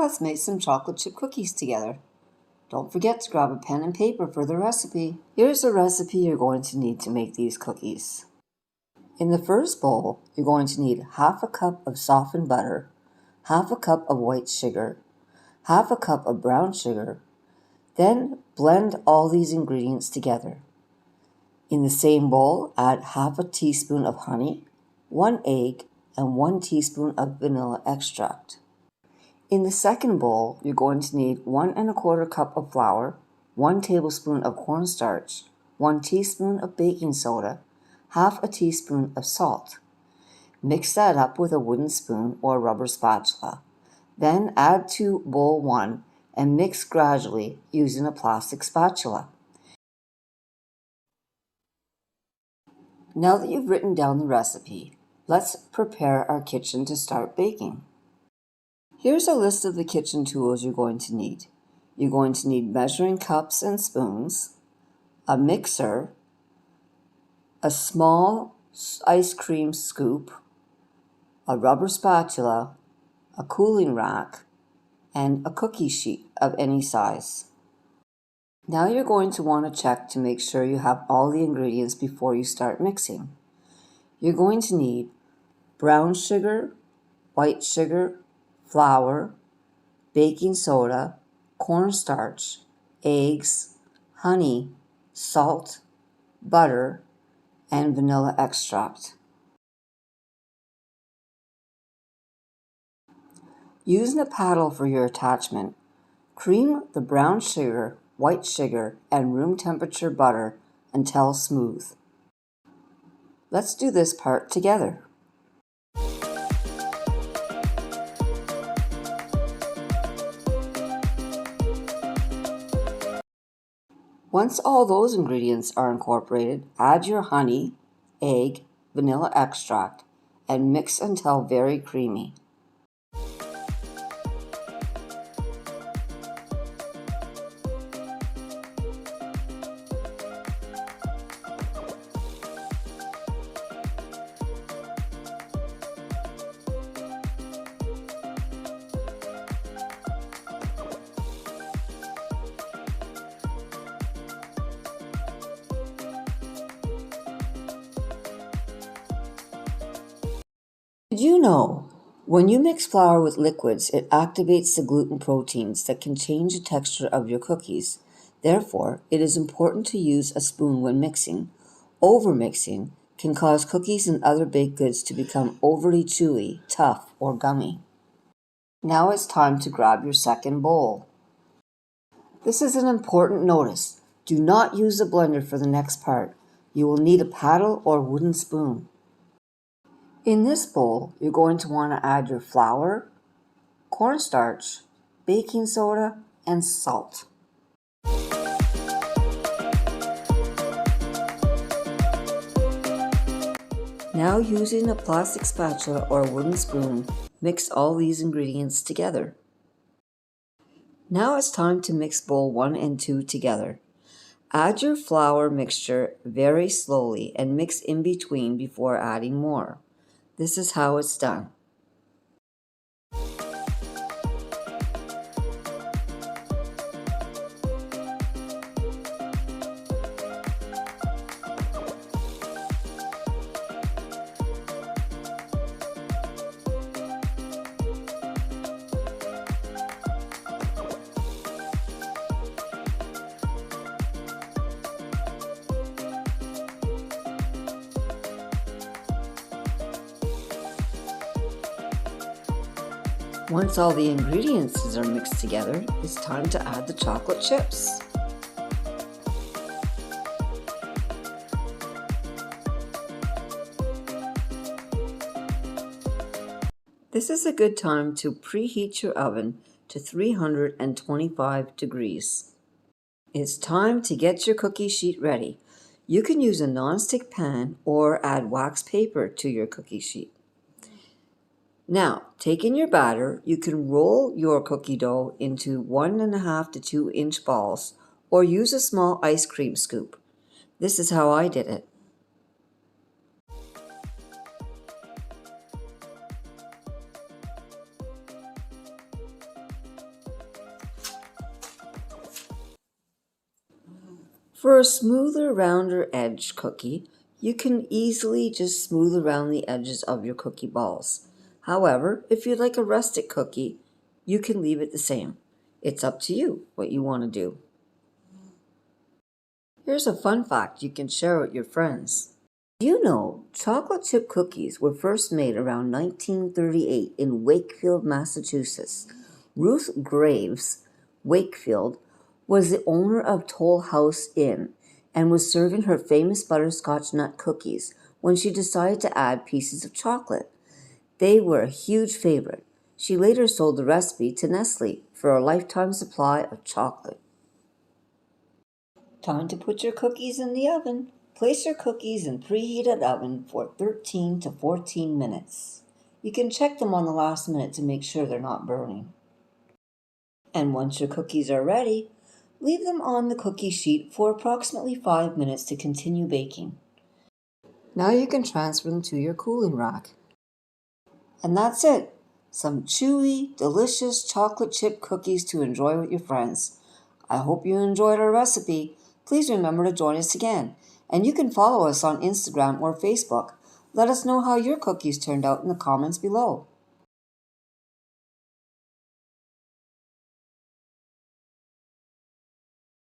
Let's make some chocolate chip cookies together. Don't forget to grab a pen and paper for the recipe. Here's the recipe you're going to need to make these cookies. In the first bowl, you're going to need half a cup of softened butter, half a cup of white sugar, half a cup of brown sugar. Then blend all these ingredients together. In the same bowl, add half a teaspoon of honey, 1 egg, and 1 teaspoon of vanilla extract. In the second bowl, you're going to need 1 1/4 cup of flour, 1 tablespoon of cornstarch, 1 teaspoon of baking soda, half a teaspoon of salt. Mix that up with a wooden spoon or rubber spatula. Then add to bowl 1 and mix gradually using a plastic spatula. Now that you've written down the recipe, let's prepare our kitchen to start baking. Here's a list of the kitchen tools you're going to need. You're going to need measuring cups and spoons, a mixer, a small ice cream scoop, a rubber spatula, a cooling rack, and a cookie sheet of any size. Now you're going to want to check to make sure you have all the ingredients before you start mixing. You're going to need brown sugar, white sugar, flour, baking soda, cornstarch, eggs, honey, salt, butter, and vanilla extract. Using a paddle for your attachment, cream the brown sugar, white sugar, and room temperature butter until smooth. Let's do this part together. Once all those ingredients are incorporated, add your honey, egg, vanilla extract, and mix until very creamy. Did you know, when you mix flour with liquids, it activates the gluten proteins that can change the texture of your cookies. Therefore, it is important to use a spoon when mixing. Overmixing can cause cookies and other baked goods to become overly chewy, tough, or gummy. Now it's time to grab your second bowl. This is an important notice. Do not use a blender for the next part. You will need a paddle or wooden spoon. In this bowl, you're going to want to add your flour, cornstarch, baking soda, and salt. Now, using a plastic spatula or a wooden spoon, mix all these ingredients together. Now it's time to mix bowl 1 and 2 together. Add your flour mixture very slowly and mix in between before adding more. This is how it's done. Once all the ingredients are mixed together, it's time to add the chocolate chips. This is a good time to preheat your oven to 325 degrees. It's time to get your cookie sheet ready. You can use a nonstick pan or add wax paper to your cookie sheet. Now, taking your batter, you can roll your cookie dough into 1.5 to 2 inch balls or use a small ice cream scoop. This is how I did it. For a smoother, rounder edge cookie, you can easily just smooth around the edges of your cookie balls. However, if you'd like a rustic cookie, you can leave it the same. It's up to you what you want to do. Here's a fun fact you can share with your friends. Do you know chocolate chip cookies were first made around 1938 in Wakefield, Massachusetts? Ruth Graves, Wakefield, was the owner of Toll House Inn and was serving her famous butterscotch nut cookies when she decided to add pieces of chocolate. They were a huge favorite. She later sold the recipe to Nestle for a lifetime supply of chocolate. Time to put your cookies in the oven. Place your cookies in preheated oven for 13 to 14 minutes. You can check them on the last minute to make sure they're not burning. And once your cookies are ready, leave them on the cookie sheet for approximately 5 minutes to continue baking. Now you can transfer them to your cooling rack. And that's it. Some chewy, delicious chocolate chip cookies to enjoy with your friends. I hope you enjoyed our recipe. Please remember to join us again. And you can follow us on Instagram or Facebook. Let us know how your cookies turned out in the comments below.